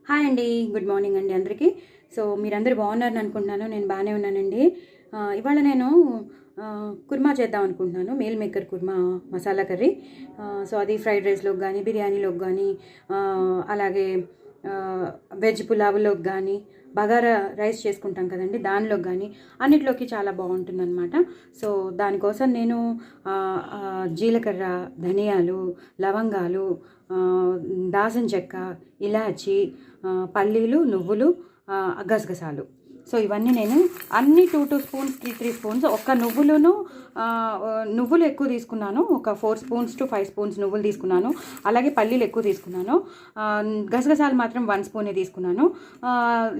Hi అండి, good morning అండి అందరికీ. సో మీరందరూ బాగున్నారని అనుకుంటున్నాను. నేను బాగానే ఉన్నానండి. ఇవాళ నేను కుర్మా చేద్దాం అనుకుంటున్నాను. Meal maker kurma masala curry. So అది ఫ్రైడ్ రైస్లోకి కానీ, బిర్యానీలోకి కానీ, అలాగే వెజ్ పులావులోకి కానీ, బగారా రైస్ చేసుకుంటాం కదండి, దానిలోకి కానీ అన్నిట్లోకి చాలా బాగుంటుందన్నమాట. సో దానికోసం నేను జీలకర్ర, ధనియాలు, లవంగాలు, దాల్చిన చెక్క, ఇలాచి, పల్లీలు, నువ్వులు, గసగసాలు. సో ఇవన్నీ నేను అన్ని 2 స్పూన్స్ 3 స్పూన్స్. ఒక్క నువ్వులు ఎక్కువ తీసుకున్నాను. ఒక 4 స్పూన్స్ టు 5 స్పూన్స్ నువ్వులు తీసుకున్నాను. అలాగే పల్లీలు ఎక్కువ తీసుకున్నాను. గసగసాలు మాత్రం 1 స్పూనే తీసుకున్నాను.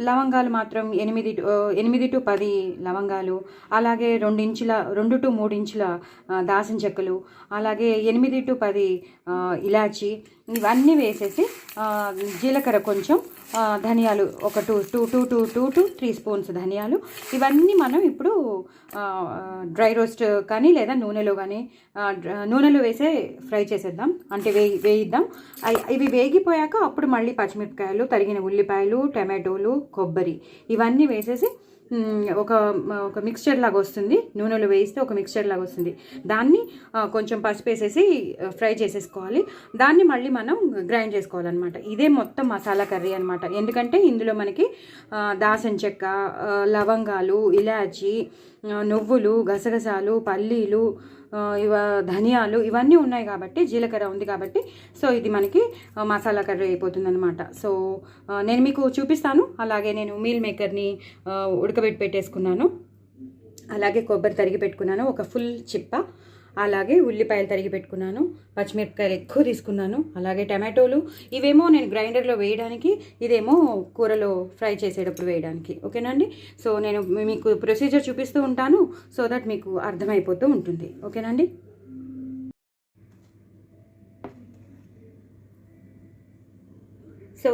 లవంగాలు మాత్రం 8 టు 10 లవంగాలు, అలాగే 2 టు 3 ఇంచుల దాల్చిన చెక్కలు, అలాగే 8 టు 10 ఇలాచి, ఇవన్నీ వేసేసి జీలకర్ర కొంచెం, ధనియాలు ఒక 2 టు 3 స్పూన్స్ ధనియాలు. ఇవన్నీ మనం ఇప్పుడు డ్రై రోస్ట్ కానీ లేదా నూనెలో వేసే ఫ్రై చేసేద్దాం, అంటే వేయిద్దాం. ఇవి వేగిపోయాక అప్పుడు మళ్ళీ పచ్చిమిరపకాయలు, తరిగిన ఉల్లిపాయలు, టమాటోలు, కొబ్బరి ఇవన్నీ వేసేసి ఒక మిక్స్చర్ లాగా వస్తుంది. నూనెలో వేయిస్తే ఒక మిక్స్చర్ లాగా వస్తుంది. దాన్ని కొంచెం పసుపు వేసేసి ఫ్రై చేసేసుకోవాలి. దాన్ని మళ్ళీ మనం గ్రైండ్ చేసుకోవాలన్నమాట. ఇదే మొత్తం మసాలా కర్రీ అనమాట. ఎందుకంటే ఇందులో మనకి దాల్చిన చెక్క, లవంగాలు, ఇలాచి, నువ్వులు, గసగసాలు, పల్లీలు, ధనియాలు ఇవన్నీ ఉన్నాయి కాబట్టి, జీలకర్ర ఉంది కాబట్టి, సో ఇది మనకి మసాలా కర్రీ అయిపోతుంది అనమాట. సో నేను మీకు చూపిస్తాను. అలాగే నేను మీల్ మేకర్ని ఉడకబెట్టి పెట్టేసుకున్నాను. అలాగే కొబ్బరి తరిగి పెట్టుకున్నాను, ఒక ఫుల్ చిప్ప. అలాగే ఉల్లిపాయలు తరిగి పెట్టుకున్నాను, పచ్చిమిరపకాయలు ఎక్కువ తీసుకున్నాను, అలాగే టమాటోలు. ఇవేమో నేను గ్రైండర్లో వేయడానికి, ఇదేమో కూరలో ఫ్రై చేసేటప్పుడు వేయడానికి. ఓకేనండి. సో నేను మీకు ప్రొసీజర్ చూపిస్తూ ఉంటాను, సో దట్ మీకు అర్థమైపోతూ ఉంటుంది. ఓకేనండి. సో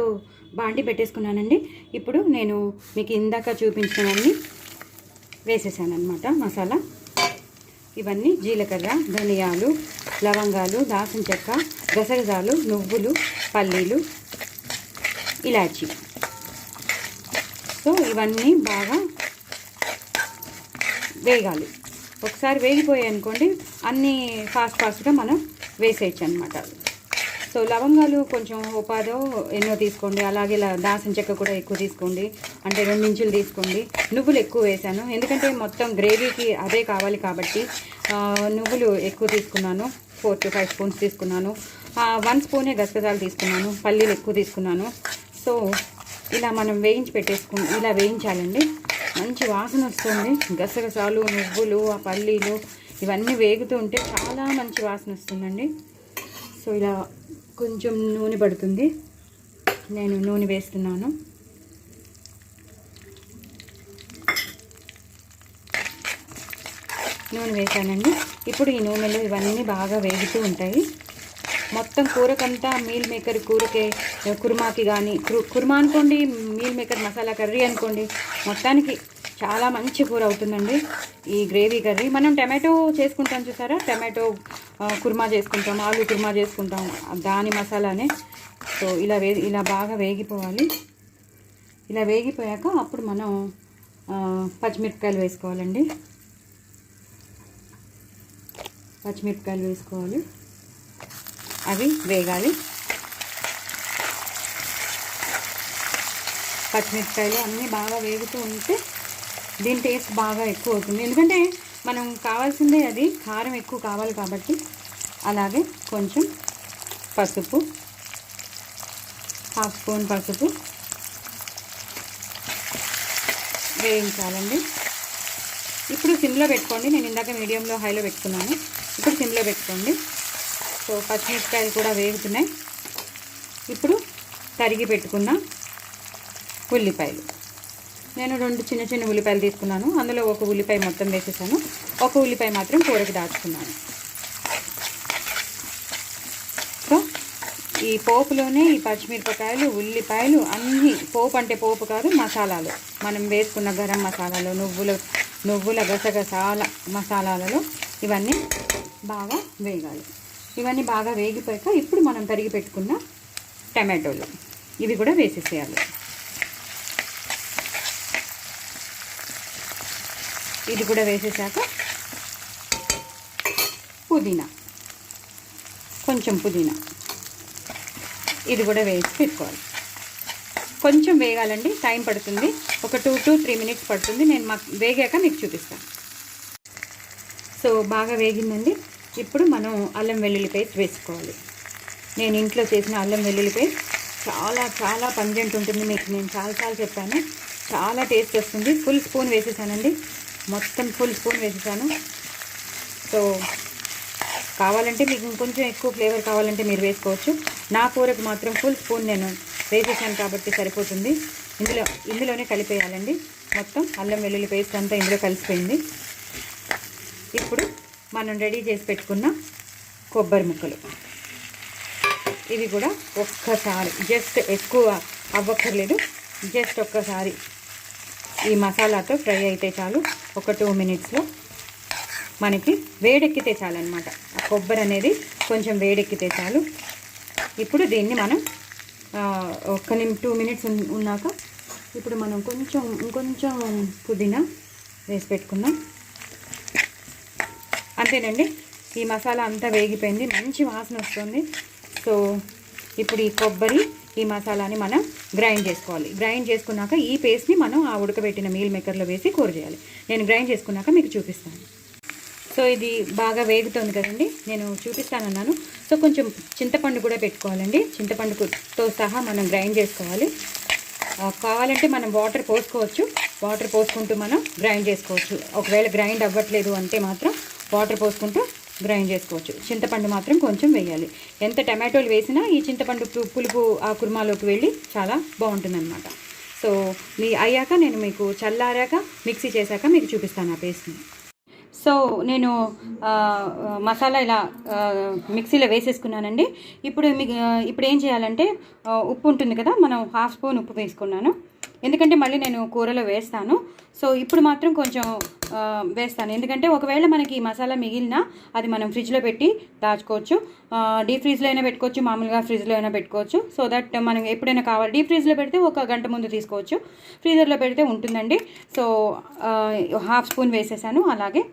బాండి పెట్టేసుకున్నానండి. ఇప్పుడు నేను మీకు ఇందాక చూపించినవన్నీ వేసేసాను అనమాట. మసాలా ఇవన్నీ జీలకర్ర, ధనియాలు, లవంగాలు, దాల్చిన చెక్క, గసగసాలు, నువ్వులు, పల్లీలు, ఇలాచి. సో ఇవన్నీ బాగా వేగాలి. ఒకసారి వేగిపోయాయి అనుకోండి, అన్నీ ఫాస్ట్గా మనం వేసేయచ్చు అనమాట. సో లవంగాలు కొంచెం ఉపాదో ఎన్నో తీసుకోండి. అలాగే దాల్చిన చెక్క కూడా ఎక్కువ తీసుకోండి, అంటే 2 ఇంచులు తీసుకోండి. నువ్వులు ఎక్కువ వేసాను, ఎందుకంటే మొత్తం గ్రేవీకి అదే కావాలి కాబట్టి నువ్వులు ఎక్కువ తీసుకున్నాను. 4 టు 5 స్పూన్స్ తీసుకున్నాను. 1 స్పూనే గసగసాలు తీసుకున్నాను, పల్లీలు ఎక్కువ తీసుకున్నాను. సో ఇలా మనం ఇలా వేయించాలండి. మంచి వాసన వస్తుంది. గసగసాలు, నువ్వులు, ఆ పల్లీలు ఇవన్నీ వేగుతూ ఉంటే చాలా మంచి వాసన వస్తుందండి. సో ఇలా కొంచెం నూనె పడుతుంది. నేను నూనె వేస్తున్నాను. నూనె వేసానండి. ఇప్పుడు ఈ నూనెలో ఇవన్నీ బాగా వేగుతూ ఉంటాయి. మొత్తం కూరకంతా మీల్ మేకర్ కుర్మాకి కానీ, కుర్మా అనుకోండి, మీల్ మేకర్ మసాలా కర్రీ అనుకోండి, మొత్తానికి చాలా మంచి కూర అవుతుందండి ఈ గ్రేవీ కర్రీ. మనం టమాటో చేసుకుంటాం చూసారా, కుర్మా చేసుకుంటాం, ఆలు కుర్మా చేసుకుంటాం, దాని మసాలానే. సో ఇలా బాగా వేగిపోవాలి. ఇలా వేగిపోయాక అప్పుడు మనం పచ్చిమిరపకాయలు వేసుకోవాలండి. పచ్చిమిరపకాయలు వేసుకోవాలి, అవి వేగాలి. పచ్చిమిరపకాయలు అన్నీ బాగా వేగుతూ ఉంటే దీని టేస్ట్ బాగా ఎక్కువ అవుతుంది. ఎందుకంటే మనం కావాల్సిందే అది కారం ఎక్కువ కావాలి కాబట్టి. అలాగే కొంచెం పసుపు, 1/2 స్పూన్ పసుపు వేయించాలండి. ఇప్పుడు సిమ్లో పెట్టుకోండి. నేను ఇందాక మీడియంలో హైలో పెట్టుకున్నాను, ఇప్పుడు సిమ్లో పెట్టుకోండి. సో పచ్చిమిరపకాయలు కూడా వేగుతున్నాయి. ఇప్పుడు తరిగి పెట్టుకున్న ఉల్లిపాయలు, నేను 2 చిన్న ఉల్లిపాయలు తీసుకున్నాను. అందులో ఒక ఉల్లిపాయ మొత్తం వేసేసాను, ఒక ఉల్లిపాయ మాత్రం కూరకి దాచుకున్నాను. సో ఈ పోపులోనే ఈ పచ్చిమిరపకాయలు, ఉల్లిపాయలు అన్నీ, పోపు అంటే పోపు కాదు, మసాలాలు మనం వేసుకున్న గరం మసాలాలు, నువ్వుల గసగసాల మసాలాలలో ఇవన్నీ బాగా వేగాలి. ఇవన్నీ బాగా వేగిపోయాక ఇప్పుడు మనం తరిగి పెట్టుకున్న టమాటోలు ఇవి కూడా వేసేసేయాలి. ఇది కూడా వేసేసాక పుదీనా, కొంచెం పుదీనా ఇది కూడా వేసి పెట్టుకోవాలి. కొంచెం వేగాలండి, టైం పడుతుంది, ఒక 2 to 3 minutes పడుతుంది. నేను వేగాక మీకు చూపిస్తాను. సో బాగా వేగిందండి. ఇప్పుడు మనం అల్లం వెల్లుల్లి పేస్ట్ వేసుకోవాలి. నేను ఇంట్లో చేసిన అల్లం వెల్లుల్లి పేస్ట్ చాలా చాలా పంజెంట్ ఉంటుంది. మీకు నేను చాలాసార్లు చెప్పాను, చాలా టేస్ట్ వస్తుంది. ఫుల్ స్పూన్ వేసేసానండి, మొత్తం ఫుల్ స్పూన్ వేసేసాను. సో కావాలంటే మీకు ఇంకొంచెం ఎక్కువ ఫ్లేవర్ కావాలంటే మీరు వేసుకోవచ్చు. నా కూరకు మాత్రం ఫుల్ స్పూన్ నేను వేసేసాను కాబట్టి సరిపోతుంది. ఇందులోనే కలిపేయాలండి. మొత్తం అల్లం వెల్లుల్లి పేస్ట్ అంతా ఇందులో కలిసిపోయింది. ఇప్పుడు మనం రెడీ చేసి పెట్టుకున్న కొబ్బరి ముక్కలు ఇవి కూడా ఒక్కసారి, జస్ట్ ఎక్కువ అవ్వక్కర్లేదు, జస్ట్ ఒక్కసారి ఈ మసాలాతో ఫ్రై అయితే చాలు. ఒక 2 minutesలో మనకి వేడెక్కితే చాలన్నమాట. ఆ కొబ్బరి అనేది కొంచెం వేడెక్కితే చాలు. ఇప్పుడు దీన్ని మనం ఒక 2 minutes ఉన్నాక ఇప్పుడు మనం ఇంకొంచెం పుదీనా వేసి పెట్టుకుందాం. అంతేనండి, ఈ మసాలా అంతా వేగిపోయింది, మంచి వాసన వస్తుంది. సో ఇప్పుడు ఈ కొబ్బరి ఈ మసాలాని మనం గ్రైండ్ చేసుకోవాలి. గ్రైండ్ చేసుకున్నాక ఈ పేస్ట్ని మనం ఆ ఉడకబెట్టిన మీల్ మేకర్లో వేసి కూర చేయాలి. నేను గ్రైండ్ చేసుకున్నాక మీకు చూపిస్తాను. సో ఇది బాగా వేగుతుంది కదండి, నేను చూపిస్తానన్నాను. సో కొంచెం చింతపండు కూడా పెట్టుకోవాలండి. చింతపండుతో సహా మనం గ్రైండ్ చేసుకోవాలి. కావాలంటే మనం వాటర్ పోసుకోవచ్చు, వాటర్ పోసుకుంటూ మనం గ్రైండ్ చేసుకోవచ్చు. ఒకవేళ గ్రైండ్ అవ్వట్లేదు అంటే మాత్రం వాటర్ పోసుకుంటూ గ్రైండ్ చేసుకోవచ్చు. చింతపండు మాత్రం కొంచెం వేయాలి. ఎంత టమాటోలు వేసినా ఈ చింతపండు పులుపు ఆ కుర్మాలోకి వెళ్ళి చాలా బాగుంటుందన్నమాట. సో అయ్యాక నేను మీకు చల్లారాక మిక్సీ చేశాక మీకు చూపిస్తాను ఆ పేస్ట్ని. సో నేను మసాలా ఇలా మిక్సీలో వేసేసుకున్నానండి. ఇప్పుడు ఏం చేయాలంటే ఉప్పు ఉంటుంది కదా, మనం 1/2 స్పూన్ ఉప్పు వేసుకున్నాను, ఎందుకంటే మళ్ళీ నేను కూరలో వేస్తాను. సో ఇప్పుడు మాత్రం కొంచెం వేస్తాను, ఎందుకంటే ఒకవేళ మనకి ఈ మసాలా మిగిలినా అది మనం ఫ్రిడ్జ్లో పెట్టి దాచుకోవచ్చు. డీప్ ఫ్రీజ్లో అయినా పెట్టుకోవచ్చు, మామూలుగా ఫ్రిడ్జ్లో అయినా పెట్టుకోవచ్చు. సో దట్ మనం ఎప్పుడైనా కావాలి. డీప్ ఫ్రీజ్లో పెడితే 1 గంట ముందు తీసుకోవచ్చు, ఫ్రీజర్లో పెడితే ఉంటుందండి. సో 1/2 స్పూన్ వేసేసాను. అలాగే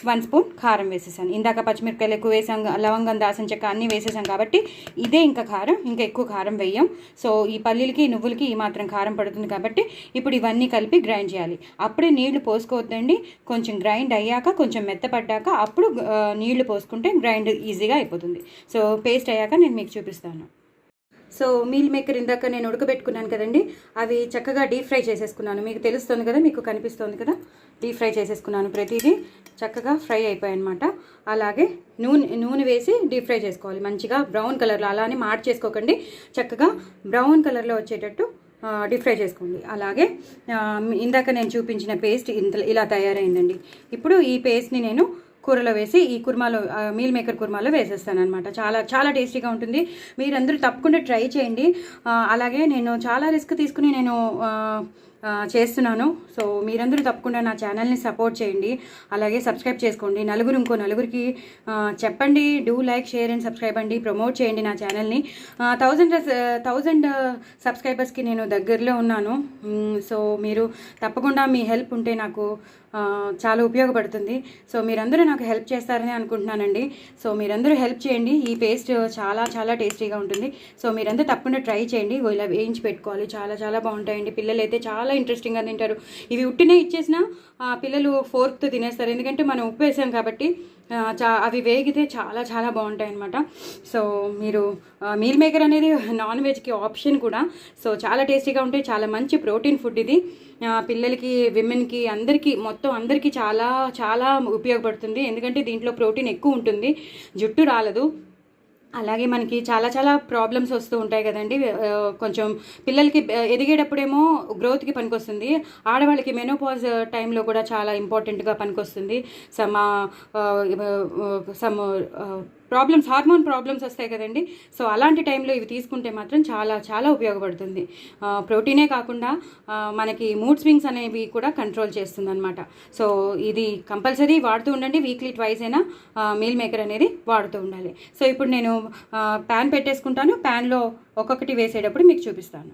1 స్పూన్ కారం వేసేసాను. ఇందాక పచ్చిమిరపకాయలు ఎక్కువ వేసాం, లవంగం, దాల్చిన చెక్క అన్నీ వేసేసాం కాబట్టి ఇదే ఇంకా కారం, ఇంకా ఎక్కువ కారం వేయం. సో ఈ పల్లీలకి నువ్వులకి ఈ మాత్రం కారం పడుతుంది కాబట్టి ఇప్పుడు ఇవన్నీ కలిపి గ్రైండ్ చేయాలి. అప్పుడే నీళ్లు పోసుకోవద్దండి, కొంచెం గ్రైండ్ అయ్యాక కొంచెం మెత్తపడ్డాక అప్పుడు నీళ్లు పోసుకుంటే గ్రైండ్ ఈజీగా అయిపోతుంది. సో పేస్ట్ అయ్యాక నేను మీకు చూపిస్తాను. సో మీల్ మేకర్ ఇందాక నేను ఉడకబెట్టుకున్నాను కదండి, అవి చక్కగా డీప్ ఫ్రై చేసేసుకున్నాను. మీకు తెలుస్తుంది కదా, మీకు కనిపిస్తుంది కదా, డీప్ ఫ్రై చేసేసుకున్నాను. ప్రతిదీ చక్కగా ఫ్రై అయిపోయాయి అనమాట. అలాగే నూనె వేసి డీప్ ఫ్రై చేసుకోవాలి మంచిగా బ్రౌన్ కలర్లో. అలానే చేసుకోకండి, చక్కగా బ్రౌన్ కలర్లో వచ్చేటట్టు డీప్ ఫ్రై చేసుకోండి. అలాగే ఇందాక నేను చూపించిన పేస్ట్ ఇలా తయారైందండి. ఇప్పుడు ఈ పేస్ట్ని నేను కూరలో వేసి ఈ కుర్మాలో, మీల్ మేకర్ కుర్మాలో వేసేస్తాను అనమాట. చాలా చాలా టేస్టీగా ఉంటుంది. మీరందరూ తప్పకుండా ట్రై చేయండి. అలాగే నేను చాలా రిస్క్ తీసుకుని నేను చేస్తున్నాను. సో మీరందరూ తప్పకుండా నా ఛానల్ని సపోర్ట్ చేయండి, అలాగే సబ్స్క్రైబ్ చేసుకోండి. ఇంకో నలుగురికి చెప్పండి. Do like, share and subscribe అండి, ప్రమోట్ చేయండి నా ఛానల్ని. 1000 సబ్స్క్రైబర్స్కి నేను దగ్గరలో ఉన్నాను. సో మీరు తప్పకుండా మీ హెల్ప్ ఉంటే నాకు చాలా ఉపయోగపడుతుంది. సో మీరందరూ నాకు హెల్ప్ చేస్తారని అనుకుంటున్నానండి. సో మీరందరూ హెల్ప్ చేయండి. ఈ పేస్ట్ చాలా చాలా టేస్టీగా ఉంటుంది. సో మీరందరూ తప్పకుండా ట్రై చేయండి. ఇలా వేయించి పెట్టుకోవాలి, చాలా చాలా బాగుంటాయండి. పిల్లలు అయితే చాలా ఇంట్రెస్టింగ్గా తింటారు. ఇవి ఉట్టినే ఇచ్చేసినా పిల్లలు ఫోర్క్తో తినేస్తారు, ఎందుకంటే మనం ఉప్పు వేసాం కాబట్టి. అవి వేగితే చాలా చాలా బాగుంటాయి అన్నమాట. సో మీరు మీల్ మేకర్ అనేది నాన్ వెజ్కి ఆప్షన్ కూడా. సో చాలా టేస్టీగా ఉంటాయి, చాలా మంచి ప్రోటీన్ ఫుడ్ ఇది. పిల్లలకి, విమెన్కి, మొత్తం అందరికీ చాలా చాలా ఉపయోగపడుతుంది, ఎందుకంటే దీంట్లో ప్రోటీన్ ఎక్కువ ఉంటుంది, జుట్టు రాలదు. అలాగే మనకి చాలా చాలా ప్రాబ్లమ్స్ వస్తూ ఉంటాయి కదండి. కొంచెం పిల్లలకి ఎదిగేటప్పుడేమో గ్రోత్కి పనికొస్తుంది, ఆడవాళ్ళకి మెనోపాజ్ టైంలో కూడా చాలా ఇంపార్టెంట్గా పనికొస్తుంది. సమ్ హార్మోన్ ప్రాబ్లమ్స్ వస్తాయి కదండి. సో అలాంటి టైంలో ఇవి తీసుకుంటే మాత్రం చాలా చాలా ఉపయోగపడుతుంది. ప్రోటీనే కాకుండా మనకి మూడ్ స్వింగ్స్ అనేవి కూడా కంట్రోల్ చేస్తుంది అనమాట. సో ఇది కంపల్సరీ వాడుతూ ఉండండి. వీక్లీ ట్వైస్ అయినా మీల్ మేకర్ అనేది వాడుతూ ఉండాలి. సో ఇప్పుడు నేను ప్యాన్ పెట్టేసుకుంటాను. ప్యాన్లో ఒక్కొక్కటి వేసేటప్పుడు మీకు చూపిస్తాను.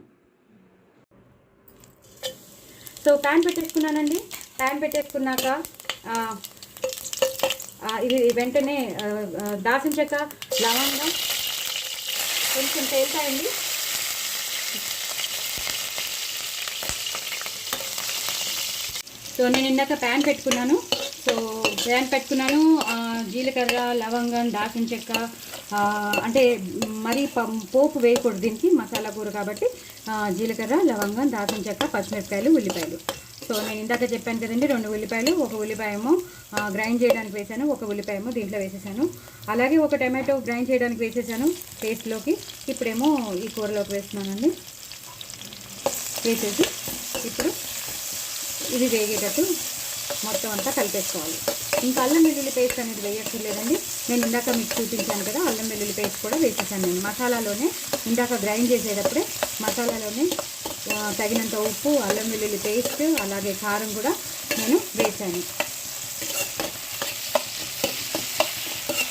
సో ప్యాన్ పెట్టేసుకున్నానండి. ప్యాన్ పెట్టేసుకున్నాక ఇది వెంటనే దాల్చిన చెక్క, లవంగం కొంచెం తేలుతాయండి. సో నేను ఇందాక ప్యాన్ పెట్టుకున్నాను. జీలకర్ర, లవంగం, దాల్చిన చెక్క, అంటే మరీ పోపు వేయకూడదు దీనికి, మసాలా కూర కాబట్టి జీలకర్ర, లవంగం, దాల్చిన చెక్క, పచ్చిమిరపకాయలు, ఉల్లిపాయలు. సో నేను ఇందాక చెప్పాను కదండి, 2 ఉల్లిపాయలు, 1 ఉల్లిపాయేమో గ్రైండ్ చేయడానికి వేసాను, 1 ఉల్లిపాయేమో దీంట్లో వేసేసాను. అలాగే 1 టమాటో గ్రైండ్ చేయడానికి వేసేసాను పేస్ట్లోకి. ఇప్పుడేమో ఈ కూరలోకి వేస్తున్నానండి. వేసేసి ఇప్పుడు ఇది వేగేటట్టు మొత్తం అంతా కలిపేసుకోవాలి. ఇంకా అల్లం వెల్లుల్లి పేస్ట్ అనేది వేయక్కర్లేదండి. నేను ఇందాక మీకు చూపించాను కదా, అల్లం వెల్లుల్లి పేస్ట్ కూడా వేసేసాను. నేను మసాలాలోనే ఇందాక గ్రైండ్ చేసేటప్పుడే మసాలాలోనే తగినంత ఉప్పు, అల్లం వెల్లుల్లి పేస్ట్, అలాగే కారం కూడా నేను వేసాను.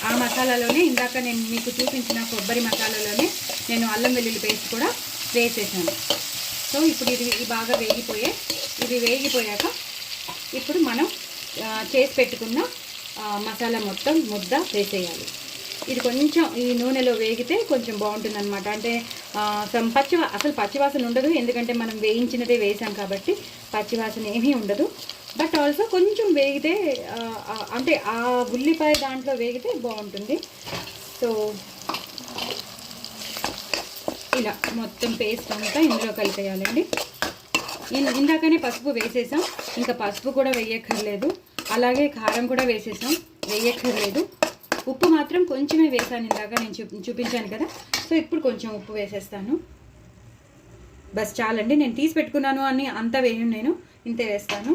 ఆ మసాలాలోనే ఇందాక నేను మీకు చూపించిన కొబ్బరి మసాలాలోనే నేను అల్లం వెల్లుల్లి పేస్ట్ కూడా వేసేసాను. సో ఇప్పుడు ఇది బాగా వేగిపోయాక ఇప్పుడు మనం చేసి పెట్టుకున్న మసాలా మొత్తం ముద్ద వేసేయాలి. ఇది కొంచెం ఈ నూనెలో వేగితే కొంచెం బాగుంటుంది అనమాట. అంటే అసలు పచ్చివాసన ఉండదు, ఎందుకంటే మనం వేయించినదే వేసాం కాబట్టి పచ్చివాసన ఏమీ ఉండదు. బట్ ఆల్సో కొంచెం వేగితే అంటే ఆ ఉల్లిపాయ దాంట్లో వేగితే బాగుంటుంది. సో ఇలా మొత్తం పేస్ట్ అంతా ఇందులో కలిపేయాలండి. ఇందాకనే పసుపు వేసేసాం, ఇంకా పసుపు కూడా వేయక్కర్లేదు. అలాగే కారం కూడా వేసేసాం, వేయక్కర్లేదు. ఉప్పు మాత్రం కొంచెమే వేసాను, ఇందాక నేను చూపించాను కదా. సో ఇప్పుడు కొంచెం ఉప్పు వేసేస్తాను. బస్ చాలండి, నేను తీసి పెట్టుకున్నాను అని అంతా వేయను, నేను ఇంతే వేస్తాను.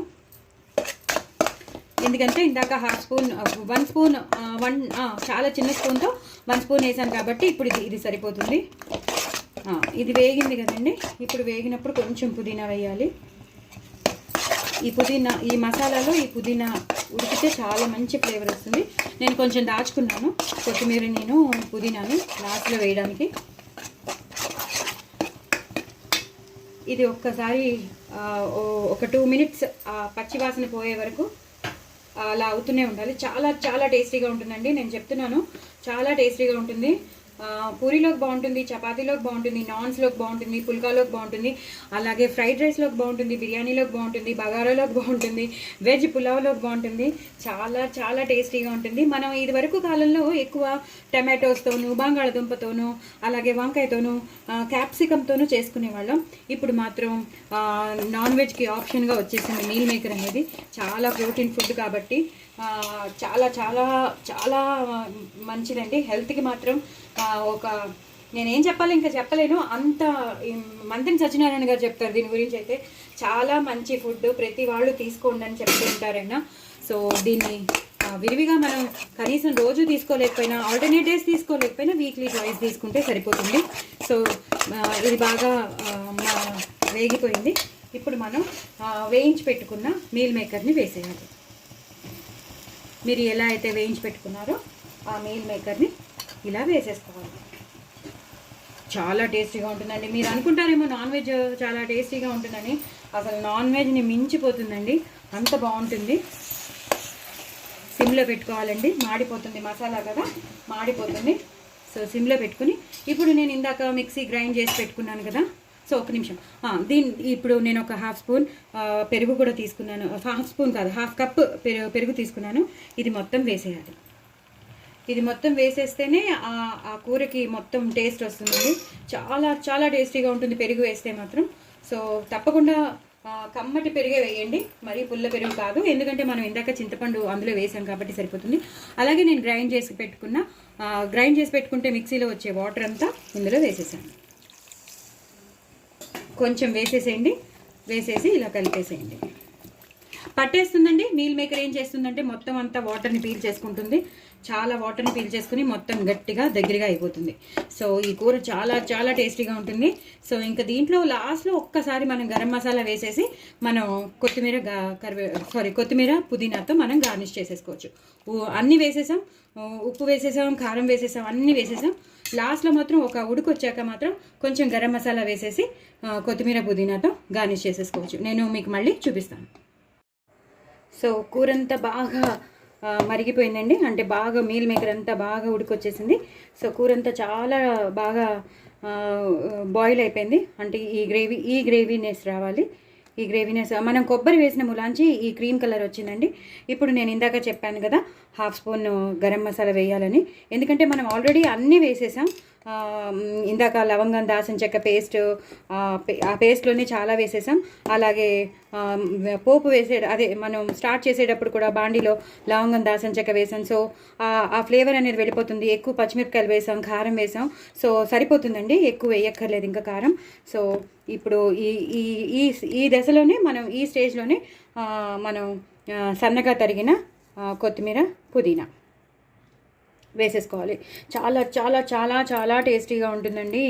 ఎందుకంటే ఇందాక 1/2 స్పూన్, 1 స్పూన్, చాలా చిన్న స్పూన్తో 1 స్పూన్ వేసాను కాబట్టి ఇప్పుడు ఇది సరిపోతుంది. ఇది వేగింది కదండి. ఇప్పుడు వేగినప్పుడు కొంచెం పుదీనా వేయాలి. ఈ మసాలాలో ఈ పుదీనా ఉడికితే చాలా మంచి ఫ్లేవర్ వస్తుంది. నేను కొంచెం దాచుకున్నాను కొత్తిమీర, పుదీనాని లాస్ట్లో వేయడానికి. ఇది ఒక్కసారి ఒక 2 మినిట్స్ పచ్చివాసన పోయే వరకు అలా అవుతూనే ఉండాలి. చాలా చాలా టేస్టీగా ఉంటుందండి, నేను చెప్తున్నాను, చాలా టేస్టీగా ఉంటుంది. పూరీలోకి బాగుంటుంది, చపాతీలోకి బాగుంటుంది, నాన్స్లోకి బాగుంటుంది, పుల్కాలోకి బాగుంటుంది, అలాగే ఫ్రైడ్ రైస్లోకి బాగుంటుంది, బిర్యానీలోకి బాగుంటుంది, బగారాలోకి బాగుంటుంది, వెజ్ పులావ్లోకి బాగుంటుంది. చాలా చాలా టేస్టీగా ఉంటుంది. మనం ఇది వరకు కాలంలో ఎక్కువ టమాటోస్తోనూ, బంగాళదుంపతోనూ, అలాగే వంకాయతోనూ, క్యాప్సికంతోనూ చేసుకునేవాళ్ళం. ఇప్పుడు మాత్రం నాన్ వెజ్కి ఆప్షన్గా వచ్చేసింది మీల్ మేకర్ అనేది. చాలా ప్రోటీన్ ఫుడ్ కాబట్టి చాలా చాలా చాలా మంచిదండి హెల్త్కి మాత్రం. నేనేం చెప్పాలి, ఇంకా చెప్పలేను, అంత మంత్రి సత్యనారాయణ గారు చెప్తారు దీని గురించి. అయితే చాలా మంచి ఫుడ్, ప్రతి వాళ్ళు తీసుకోండి అని చెప్తూ ఉంటారైనా. సో దీన్ని విరివిగా మనం కనీసం రోజు తీసుకోలేకపోయినా, ఆల్టర్నేట్ డేస్ తీసుకోలేకపోయినా వీక్లీ ట్వైస్ తీసుకుంటే సరిపోతుంది. సో ఇది బాగా వేగిపోయింది. ఇప్పుడు మనం వేయించి పెట్టుకున్న మీల్ మేకర్ని వేసేయాలి. మీరు ఎలా అయితే వేయించి పెట్టుకున్నారో ఆ మీల్ మేకర్ని ఇలా వేసేసుకోవాలి. చాలా టేస్టీగా ఉంటుందండి. మీరు అనుకుంటారేమో నాన్ వెజ్ చాలా టేస్టీగా ఉంటుందని, అసలు నాన్ వెజ్ని మించిపోతుందండి, అంత బాగుంటుంది. సిమ్లో పెట్టుకోవాలండి, మాడిపోతుంది, మసాలా కదా మాడిపోతుంది. సో సిమ్లో పెట్టుకుని ఇప్పుడు నేను ఇందాక మిక్సీ గ్రైండ్ చేసి పెట్టుకున్నాను కదా. సో ఒక నిమిషం, ఇప్పుడు నేను ఒక 1/2 స్పూన్ పెరుగు కూడా తీసుకున్నాను. 1/2 స్పూన్ కాదు, 1/2 కప్ పెరుగు తీసుకున్నాను. ఇది మొత్తం వేసేయాలి. ఇది మొత్తం వేసేస్తేనే ఆ కూరకి మొత్తం టేస్ట్ వస్తుందండి. చాలా చాలా టేస్టీగా ఉంటుంది పెరుగు వేస్తే మాత్రం. సో తప్పకుండా కమ్మటి పెరుగే వేయండి, మరీ పుల్ల పెరుగు కాదు, ఎందుకంటే మనం ఇందాక చింతపండు అందులో వేసాం కాబట్టి సరిపోతుంది. అలాగే నేను గ్రైండ్ చేసి పెట్టుకుంటే మిక్సీలో వచ్చే వాటర్ అంతా ఇందులో వేసేసాను. కొంచెం వేసేసేయండి, వేసేసి ఇలా కలిపేసేయండి. పట్టేస్తుందండి. మీల్ మేకర్ ఏం చేస్తుందంటే మొత్తం అంతా వాటర్ని పీల్ చేసుకుంటుంది. చాలా వాటర్ని పీల్ చేసుకుని మొత్తం గట్టిగా దగ్గరగా అయిపోతుంది. సో ఈ కూర చాలా చాలా టేస్టీగా ఉంటుంది. సో ఇంకా దీంట్లో లాస్ట్లో ఒక్కసారి మనం గరం మసాలా వేసేసి మనం కొత్తిమీర పుదీనాతో మనం గార్నిష్ చేసేసుకోవచ్చు. అన్నీ వేసేసాం, ఉప్పు వేసేసాం, కారం వేసేసాం, అన్నీ వేసేసాం. లాస్ట్లో మాత్రం ఒక ఉడుకు వచ్చాక మాత్రం కొంచెం గరం మసాలా వేసేసి కొత్తిమీర పుదీనాతో గార్నిష్ చేసేసుకోవచ్చు. నేను మీకు మళ్ళీ చూపిస్తాను. సో కూరంతా బాగా మరిగిపోయిందండి, అంటే బాగా మీల్ మేకర్ అంతా బాగా ఉడికొచ్చేసింది. సో కూరంతా చాలా బాగా బాయిల్ అయిపోయింది. అంటే ఈ గ్రేవీనెస్ రావాలి. ఈ గ్రేవీనెస్ మనం కొబ్బరి వేసిన ములాంచి ఈ క్రీమ్ కలర్ వచ్చిందండి. ఇప్పుడు నేను ఇందాక చెప్పాను కదా, 1/2 స్పూన్ గరం మసాలా వేయాలని. ఎందుకంటే మనం ఆల్రెడీ అన్నీ వేసేసాం. ఇందాక లవంగం దాల్చిన చెక్క పేస్ట్, ఆ పేస్ట్లోనే చాలా వేసేసాం. అలాగే పోపు మనం స్టార్ట్ చేసేటప్పుడు కూడా బాండీలో లవంగం దాల్చిన చెక్క వేసాం. సో ఆ ఫ్లేవర్ అనేది వెళ్ళిపోతుంది. ఎక్కువ పచ్చిమిరపకాయలు వేసాం, కారం వేసాం. సో సరిపోతుందండి, ఎక్కువ వేయక్కర్లేదు ఇంకా కారం. సో ఇప్పుడు ఈ దశలోనే మనం, ఈ స్టేజ్లోనే మనం సన్నగా తరిగిన కొత్తిమీర పుదీనా వేసేసుకోవాలి. చాలా చాలా చాలా చాలా టేస్టీగా ఉంటుందండి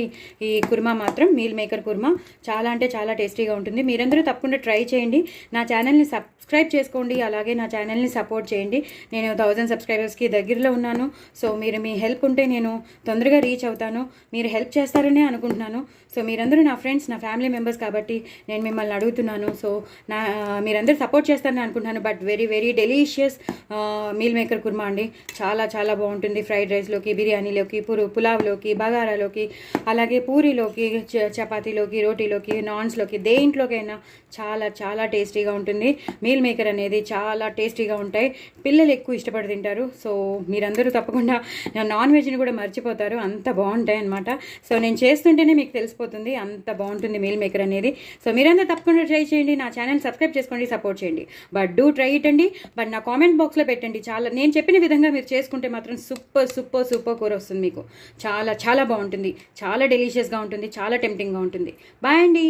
ఈ కుర్మా మాత్రం. మీల్ మేకర్ కుర్మా చాలా అంటే చాలా టేస్టీగా ఉంటుంది. మీరందరూ తప్పకుండా ట్రై చేయండి. నా ఛానల్ని సబ్స్క్రైబ్ చేసుకోండి, అలాగే నా ఛానల్ని సపోర్ట్ చేయండి. నేను 1000 సబ్స్క్రైబర్స్కి దగ్గరలో ఉన్నాను. సో మీ హెల్ప్ ఉంటే నేను తొందరగా రీచ్ అవుతాను. మీరు హెల్ప్ చేస్తారనే అనుకుంటున్నాను. సో మీరందరూ నా ఫ్రెండ్స్, నా ఫ్యామిలీ మెంబర్స్ కాబట్టి నేను మిమ్మల్ని అడుగుతున్నాను. సో మీరందరూ సపోర్ట్ చేస్తారని అనుకుంటున్నాను. But very very delicious meal maker kurma అండి. చాలా చాలా బాగుంటుంది. ఫ్రైడ్ రైస్లోకి, బిర్యానీలోకి, పులావ్లోకి, బగారాలోకి, అలాగే పూరీలోకి, చపాతీలోకి, రోటీలోకి, నాన్స్లోకి, దేంట్లోకైనా చాలా చాలా టేస్టీగా ఉంటుంది. మీల్ మేకర్ అనేది చాలా టేస్టీగా ఉంటాయి. పిల్లలు ఎక్కువ ఇష్టపడి తింటారు. సో మీరందరూ తప్పకుండా నాన్ వెజ్ని కూడా మర్చిపోతారు, అంత బాగుంటాయి అన్నమాట. సో నేను చేస్తుంటేనే మీకు తెలిసిపోతుంది అంత బాగుంటుంది మీల్ మేకర్ అనేది. సో మీరందరూ తప్పకుండా ట్రై చేయండి. నా ఛానల్ సబ్స్క్రైబ్ చేసుకోండి, సపోర్ట్ చేయండి. బట్ డూ ట్రై ఇట్ అండి. బట్ నా కామెంట్ బాక్స్లో పెట్టండి. చాలా నేను చెప్పిన విధంగా మీరు చేసుకుంటే మాత్రం సూపర్ సూపర్ సూపర్ కూర వస్తుంది మీకు. చాలా చాలా బాగుంటుంది, చాలా డెలిషియస్గా ఉంటుంది, చాలా టెంప్టింగ్గా ఉంటుంది. బాయ్ అండి.